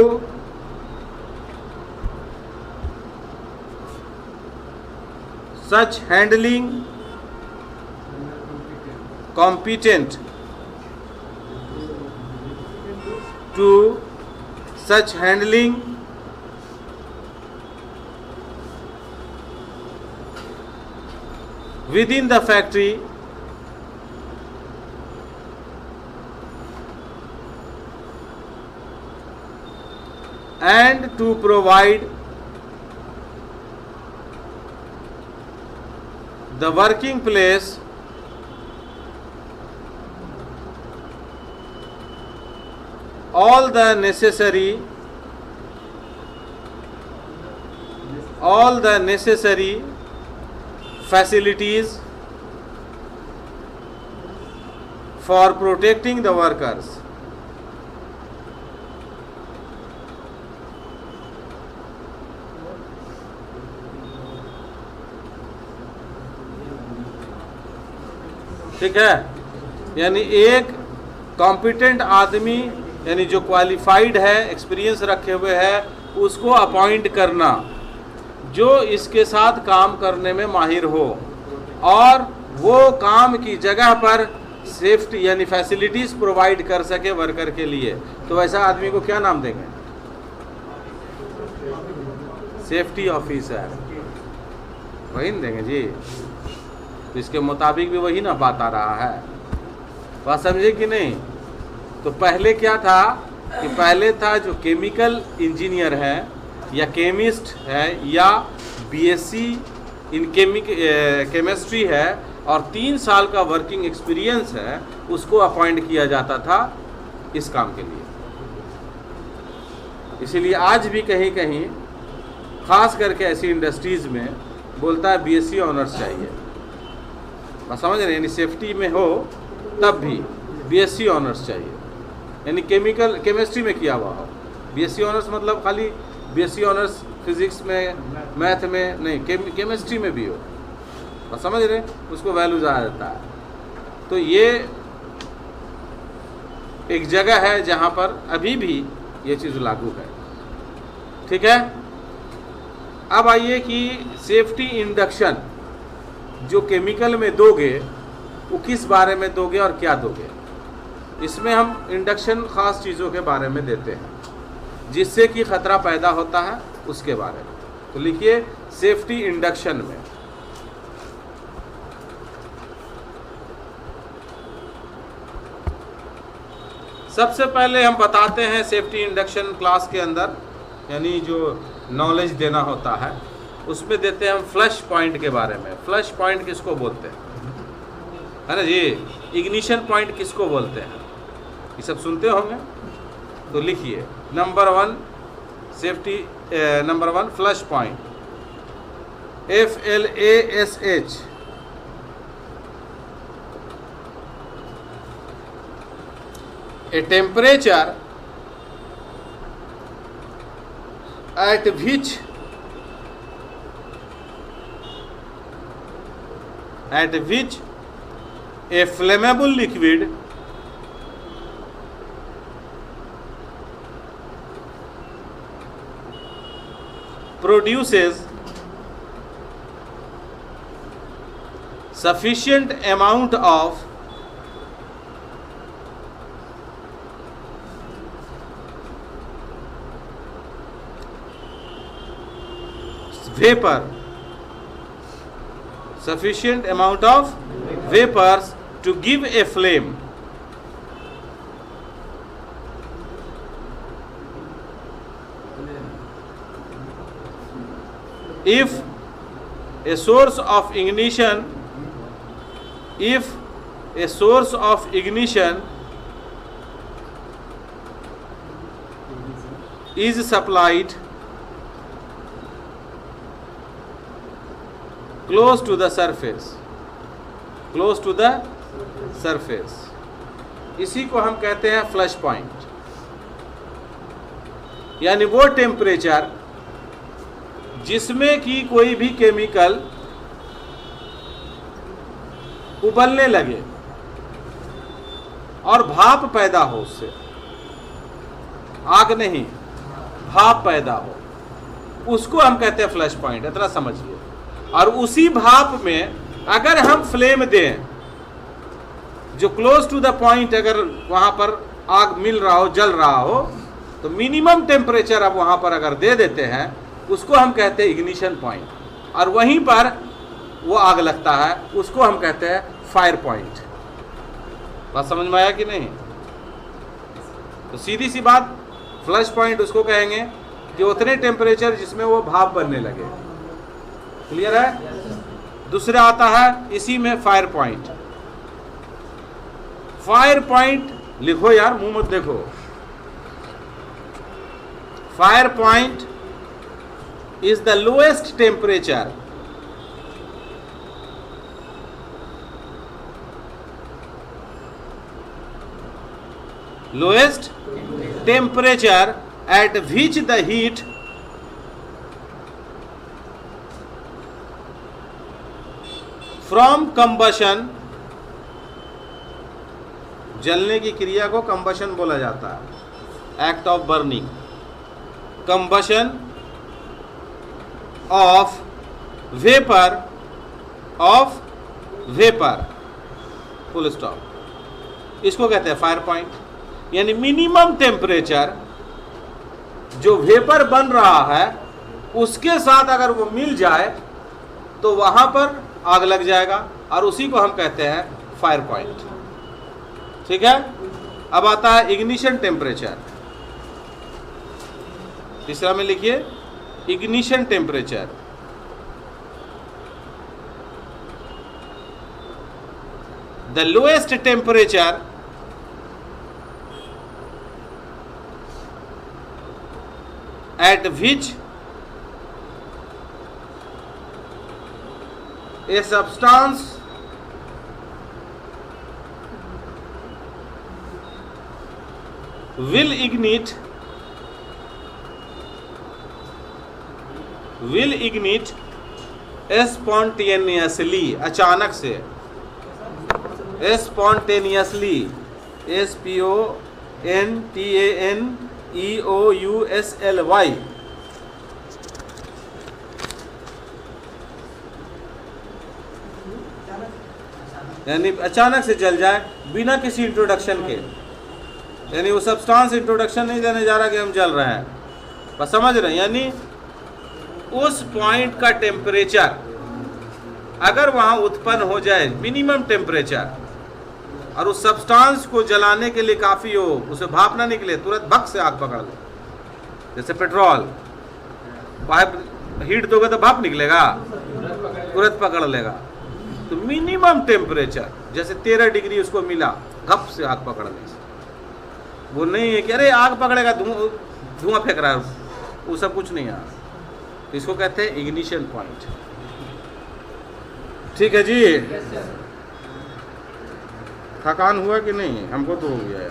such handling, competent to such handling within the factory and to provide the working place all the necessary facilities for protecting the workers. ठीक है, यानी एक कॉम्पिटेंट आदमी, यानी जो क्वालिफाइड है, एक्सपीरियंस रखे हुए है, उसको अपॉइंट करना जो इसके साथ काम करने में माहिर हो और वो काम की जगह पर सेफ्टी यानी फैसिलिटीज प्रोवाइड कर सके वर्कर के लिए। तो ऐसा आदमी को क्या नाम देंगे? सेफ्टी ऑफिसर, वही न देंगे जी। तो इसके मुताबिक भी वही ना बात आ रहा है, बात समझे कि नहीं? तो पहले क्या था कि पहले था जो केमिकल इंजीनियर है या केमिस्ट है या बीएससी इन केमिस्ट्री है और 3 साल का वर्किंग एक्सपीरियंस है, उसको अपॉइंट किया जाता था इस काम के लिए। इसीलिए आज भी कहीं कहीं खास करके ऐसी इंडस्ट्रीज़ में बोलता है बीएससी ऑनर्स चाहिए। बस समझ रहे हैं, यानी सेफ्टी में हो तब भी बीएससी ऑनर्स चाहिए, यानी केमिस्ट्री में किया हुआ हो। बीएससी ऑनर्स मतलब खाली बीएससी ऑनर्स फिजिक्स में, मैथ में नहीं, केमिस्ट्री में भी हो। बस समझ रहे हैं, उसको वैल्यू ज़्यादा देता है। तो ये एक जगह है जहाँ पर अभी भी ये चीज़ लागू है। ठीक है, अब आइए कि सेफ्टी इंडक्शन जो केमिकल में दोगे वो किस बारे में दोगे और क्या दोगे। इसमें हम इंडक्शन ख़ास चीज़ों के बारे में देते हैं जिससे कि ख़तरा पैदा होता है, उसके बारे में। तो लिखिए सेफ्टी इंडक्शन में सबसे पहले हम बताते हैं सेफ्टी इंडक्शन क्लास के अंदर, यानी जो नॉलेज देना होता है उसमें देते हैं हम फ्लैश पॉइंट के बारे में। फ्लैश पॉइंट किसको बोलते हैं, है ना जी? इग्निशन पॉइंट किसको बोलते हैं, ये सब सुनते होंगे। तो लिखिए number 1 safety, number 1 flash point, FLASH। A temperature at which a flammable liquid produces sufficient amount of vapor, sufficient amount of vapors to give a flame. If a source of ignition, if a source of ignition is supplied close to the surface, close to the surface, इसी को हम कहते हैं फ्लश पॉइंट। यानी वो टेम्परेचर जिसमें कि कोई भी केमिकल उबलने लगे और भाप पैदा हो, उससे आग नहीं भाप पैदा हो, उसको हम कहते हैं फ्लश पॉइंट। इतना समझिए। और उसी भाप में अगर हम फ्लेम दें जो क्लोज टू द पॉइंट, अगर वहां पर आग मिल रहा हो, जल रहा हो, तो मिनिमम टेम्परेचर अब वहां पर अगर दे देते हैं, उसको हम कहते हैं इग्निशन पॉइंट। और वहीं पर वो आग लगता है, उसको हम कहते हैं फायर पॉइंट। बात समझ में आया कि नहीं? तो सीधी सी बात, फ्लश पॉइंट उसको कहेंगे कि उतने टेम्परेचर जिसमें वो भाप बनने लगे। क्लियर है? दूसरा आता है इसी में फायर पॉइंट। फायर पॉइंट लिखो यार, मुंह मत देखो। Fire point is the lowest temperature at which the heat from combustion, जलने की क्रिया को कंबशन बोला जाता है, act of burning, combustion of vapour, full stop. इसको कहते हैं फायर पॉइंट। यानी मिनिमम टेम्परेचर जो वेपर बन रहा है उसके साथ अगर वो मिल जाए तो वहां पर आग लग जाएगा, और उसी को हम कहते हैं फायर पॉइंट। ठीक है? अब आता है इग्निशन टेम्परेचर। तीसरा में लिखिए ignition temperature. The lowest temperature at which a substance will ignite spontaneously, अचानक से, spontaneously, SPONTANEOUSLY, यानी अचानक से जल जाए बिना किसी इंट्रोडक्शन के। यानी वो सब्सटेंस इंट्रोडक्शन नहीं देने जा रहा कि हम जल रहे हैं, बस समझ रहे हैं। यानी उस पॉइंट का टेम्परेचर अगर वहाँ उत्पन्न हो जाए, मिनिमम टेम्परेचर, और उस सब्सटेंस को जलाने के लिए काफ़ी हो, उसे भाप ना निकले, तुरंत भक से आग पकड़ ले। जैसे पेट्रोल, पाइप हीट दोगे तो भाप निकलेगा, तुरंत पकड़ लेगा। तो मिनिमम टेम्परेचर जैसे 13 डिग्री उसको मिला, घप से आग पकड़ने से। वो नहीं है कि अरे आग पकड़ेगा, धुआं फेंक रहा है, वो सब कुछ नहीं है। तो इसको कहते हैं इग्निशन पॉइंट। ठीक है जी? थकान हुआ कि नहीं? हमको तो हो गया है।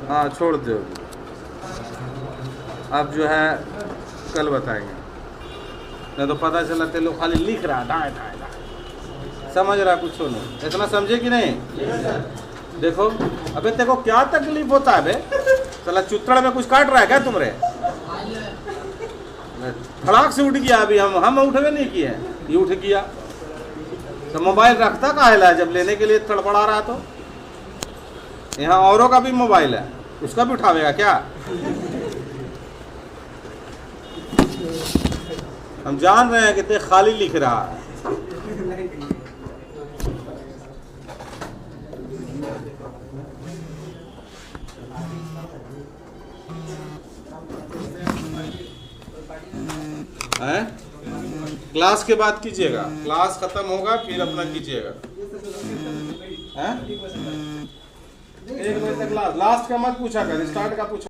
हाँ, छोड़ दो, अब जो है कल बताएंगे। नहीं तो पता चला ते लोग खाली लिख रहा दाएं दाएं दाएं, समझ रहा कुछ नहीं। इतना समझे कि नहीं? देखो अबे, देखो क्या तकलीफ होता है बे, चला चुतड़ में कुछ काट रहा है क्या तुमरे? फड़ाक से उठ गया। अभी हम उठवे नहीं किए, ये उठ गया। तो मोबाइल रखता काहे ला, जब लेने के लिए तड़पड़ा रहा। तो यहाँ औरों का भी मोबाइल है, उसका भी उठावेगा क्या? हम जान रहे हैं कि ते खाली लिख रहा है। हैं? क्लास के बाद कीजिएगा, क्लास खत्म होगा फिर अपना कीजिएगा। हैं? 1 बजे तक लास्ट का मत पूछा कर, स्टार्ट का पूछा।